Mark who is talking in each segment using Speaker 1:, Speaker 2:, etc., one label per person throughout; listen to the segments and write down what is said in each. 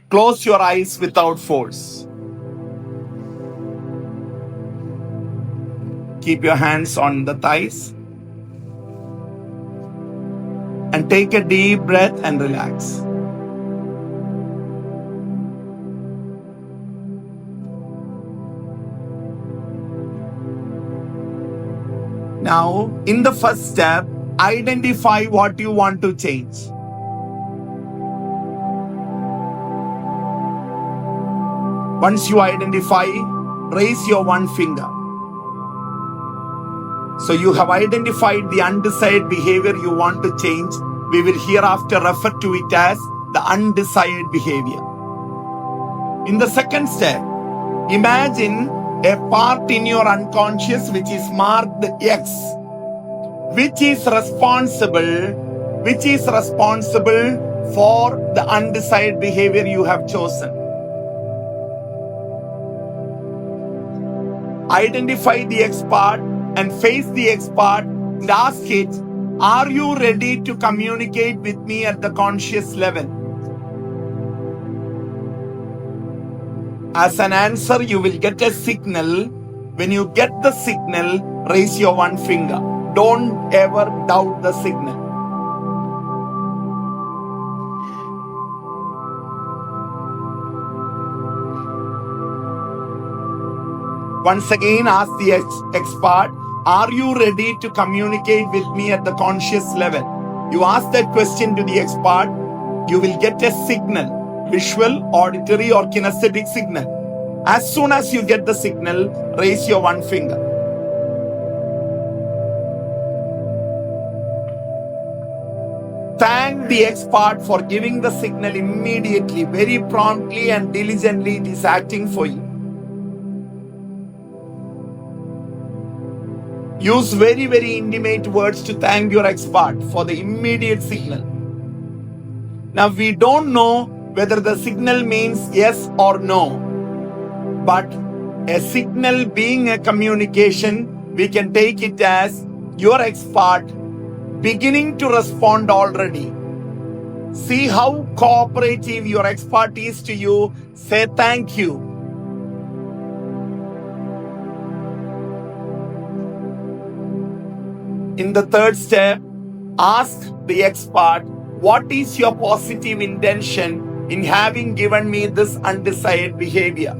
Speaker 1: Close your eyes without force. Keep your hands on the thighs. And take a deep breath and relax. Now, in the first step, identify what you want to change. Once you identify, raise your one finger. So you have identified the undesired behavior you want to change. We will hereafter refer to it as the undesired behavior. In the second step, imagine a part in your unconscious which is marked X, which is responsible for the undesired behavior you have chosen. Identify the X part and face the X part and ask it, are you ready to communicate with me at the conscious level? As an answer, you will get a signal. When you get the signal, raise your one finger. Don't ever doubt the signal. Once again, ask the X part, are you ready to communicate with me at the conscious level? You ask that question to the X part, you will get a signal, visual, auditory or kinesthetic signal. As soon as you get the signal, raise your one finger. Thank the X part for giving the signal immediately, very promptly and diligently. It is acting for you. Use very, very intimate words to thank your X part for the immediate signal. Now, we don't know whether the signal means yes or no, but a signal being a communication, we can take it as your X part beginning to respond already. See how cooperative your X part is to you. Say thank you. In the third step, ask the X part, what is your positive intention in having given me this undesired behavior?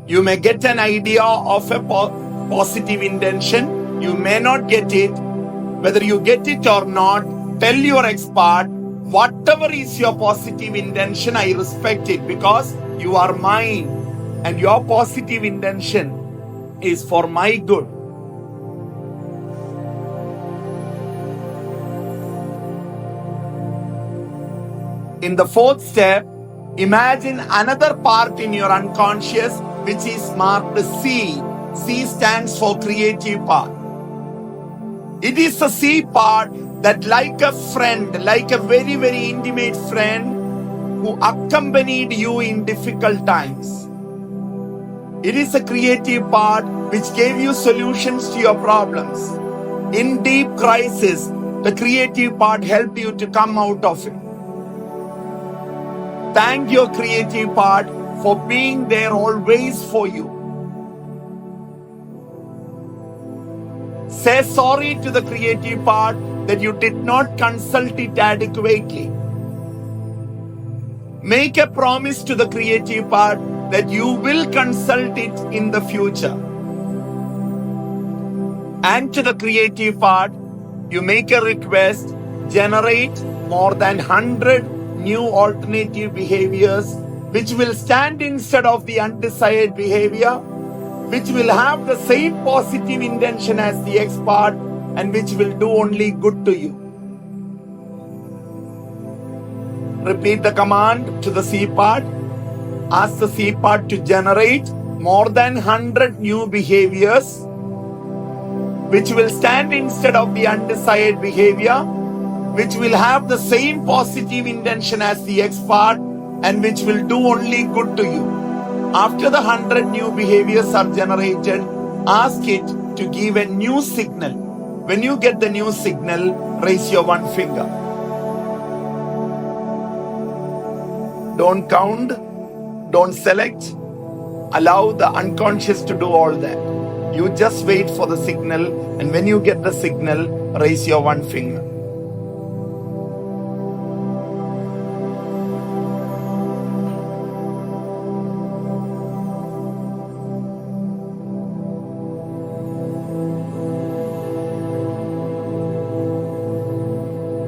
Speaker 1: You may get an idea of a positive intention. You may not get it. Whether you get it or not, tell your X part, whatever is your positive intention, I respect it because you are mine and your positive intention is for my good. In the fourth step, imagine another part in your unconscious which is marked C. C stands for creative part. It is the C part that, like a friend, like a very, very intimate friend who accompanied you in difficult times. It is a creative part which gave you solutions to your problems. In deep crisis, the creative part helped you to come out of it. Thank your creative part for being there always for you. Say sorry to the creative part that you did not consult it adequately. Make a promise to the creative part that you will consult it in the future. And to the creative part, you make a request, generate more than 100 new alternative behaviors which will stand instead of the undesired behavior, which will have the same positive intention as the X part and which will do only good to you. Repeat the command to the C part. Ask the C part to generate more than 100 new behaviors which will stand instead of the undesired behavior, which will have the same positive intention as the X part and which will do only good to you. After the 100 new behaviors are generated, ask it to give a new signal. When you get the new signal, raise your one finger. Don't count, don't select, allow the unconscious to do all that. You just wait for the signal, and when you get the signal, raise your one finger.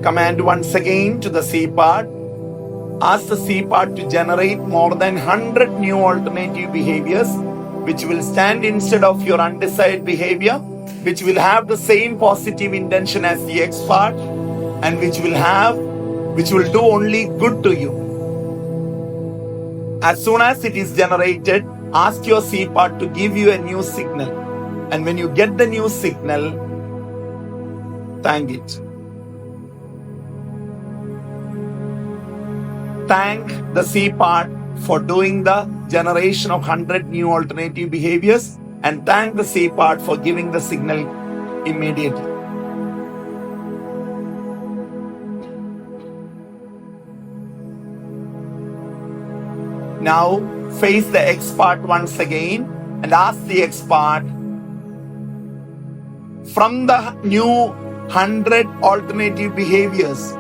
Speaker 1: Command once again to the C part. Ask the C part to generate more than 100 new alternative behaviors which will stand instead of your undesired behavior, which will have the same positive intention as the X part, and which will do only good to you. As soon as it is generated, ask your C part to give you a new signal. And when you get the new signal, thank it. Thank the C part for doing the generation of 100 new alternative behaviors, and thank the C part for giving the signal immediately. Now face the X part once again and ask the X part, from the new 100 alternative behaviors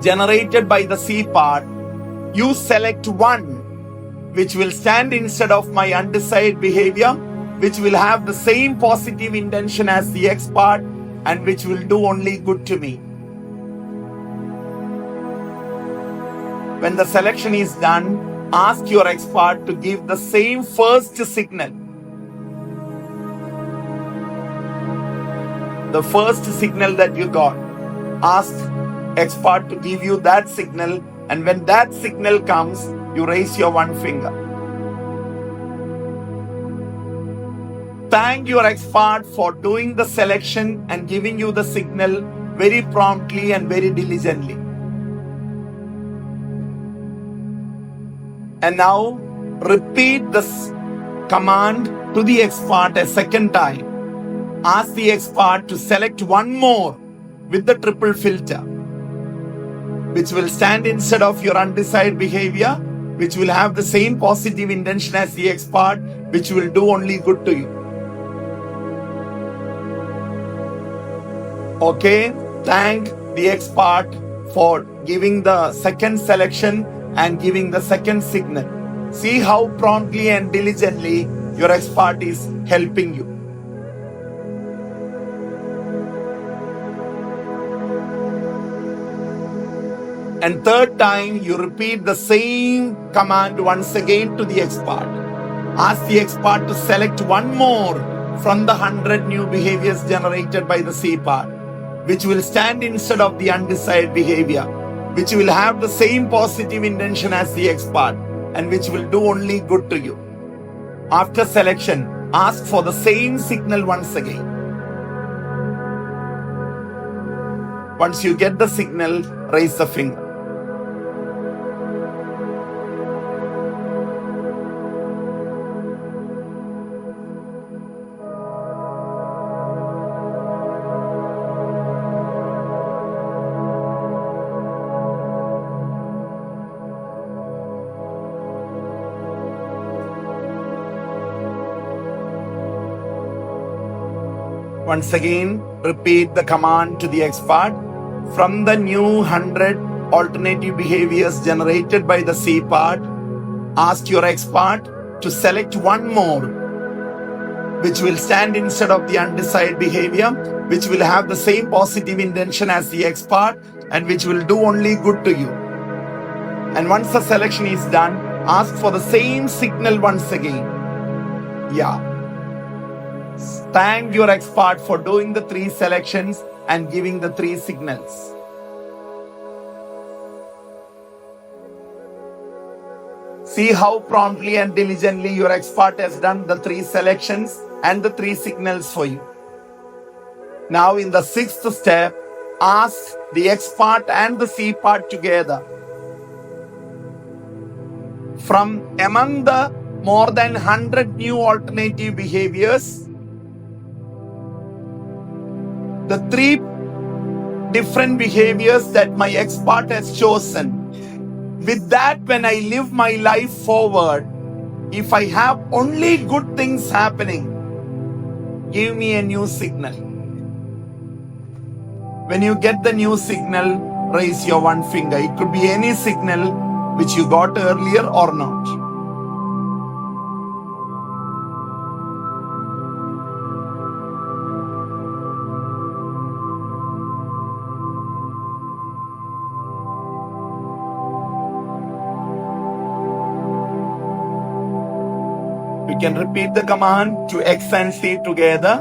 Speaker 1: generated by the C part, you select one which will stand instead of my undesired behavior, which will have the same positive intention as the X part, and which will do only good to me. When the selection is done, ask your X part to give the same first signal. The first signal that you got, ask X part to give you that signal, and when that signal comes, you raise your one finger. Thank your X part for doing the selection and giving you the signal very promptly and very diligently. And now repeat this command to the X part a second time. Ask the X part to select one more with the triple filter, which will stand instead of your undesired behavior, which will have the same positive intention as the X part, which will do only good to you. Okay, thank the X part for giving the second selection and giving the second signal. See how promptly and diligently your X part is helping you. And third time, you repeat the same command once again to the X part. Ask the X part to select one more from the 100 new behaviors generated by the C part, which will stand instead of the undesired behavior, which will have the same positive intention as the X part, and which will do only good to you. After selection, ask for the same signal once again. Once you get the signal, raise the finger. Once again, repeat the command to the X part. From the new 100 alternative behaviors generated by the C part, ask your X part to select one more, which will stand instead of the undesired behavior, which will have the same positive intention as the X part, and which will do only good to you. And once the selection is done, ask for the same signal once again. Yeah. Thank your X part for doing the 3 selections and giving the 3 signals. See how promptly and diligently your X part has done the 3 selections and the 3 signals for you. Now in the 6th step, ask the X part and the C part together. From among the more than 100 new alternative behaviors, the 3 different behaviors that my X part has chosen, With that, when I live my life forward, if I have only good things happening, give me a new signal. When you get the new signal, raise your one finger. It could be any signal which you got earlier or not. You can repeat the command to X and C together.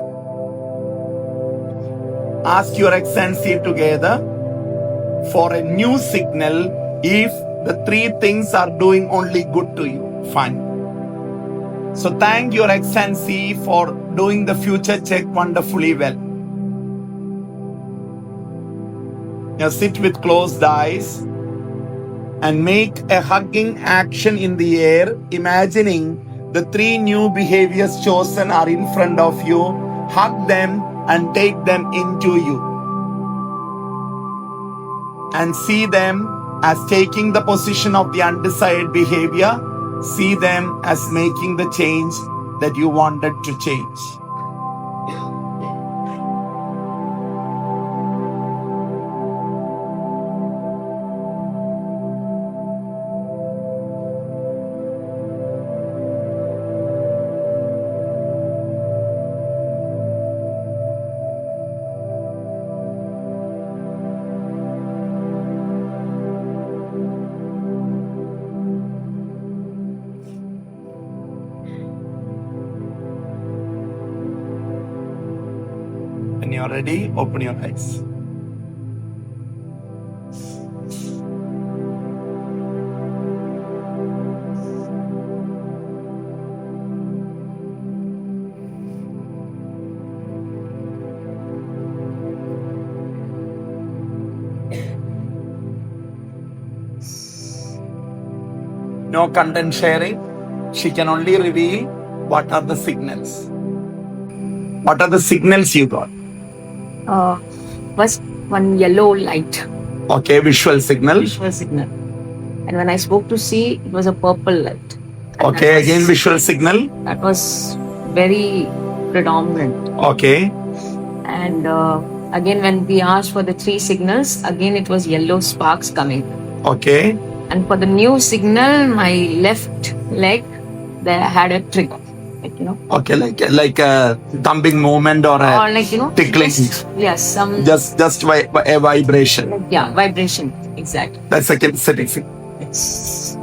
Speaker 1: Ask your X and C together for a new signal if the three things are doing only good to you. Fine. So thank your X and C for doing the future check wonderfully well. Now sit with closed eyes and make a hugging action in the air, imagining the three new behaviors chosen are in front of you. Hug them and take them into you. And see them as taking the position of the undesired behavior. See them as making the change that you wanted to change. When you're ready, open your eyes. No content sharing. She can only reveal what are the signals. What are the signals you got?
Speaker 2: First, one yellow light.
Speaker 1: Okay, visual signal.
Speaker 2: Visual signal. And when I spoke to C, it was a purple light. And
Speaker 1: Okay, again visual signal.
Speaker 2: That was very predominant.
Speaker 1: Okay.
Speaker 2: And again, when we asked for the three signals, again it was yellow sparks coming.
Speaker 1: Okay.
Speaker 2: And for the new signal, my left leg, there had a trigger.
Speaker 1: Okay, like a thumping movement or a tickling. Just a vibration.
Speaker 2: Yeah, vibration. Exactly.
Speaker 1: That's a kinesthetic signal.
Speaker 2: Yes.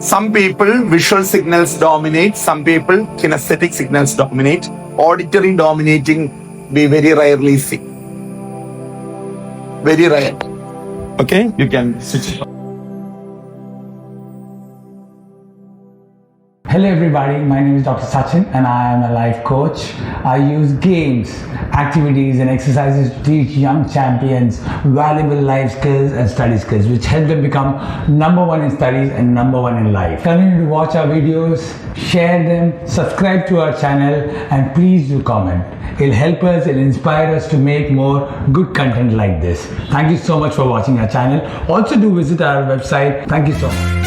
Speaker 1: Some people visual signals dominate. Some people kinesthetic signals dominate. Auditory dominating we very rarely see. Very rare. Okay, you can switch it.
Speaker 3: Hello everybody, my name is Dr. Sachin and I am a life coach. I use games, activities and exercises to teach young champions valuable life skills and study skills which help them become number one in studies and number one in life. Continue to watch our videos, share them, subscribe to our channel and please do comment. It'll help us, it'll inspire us to make more good content like this. Thank you so much for watching our channel. Also do visit our website. Thank you so much.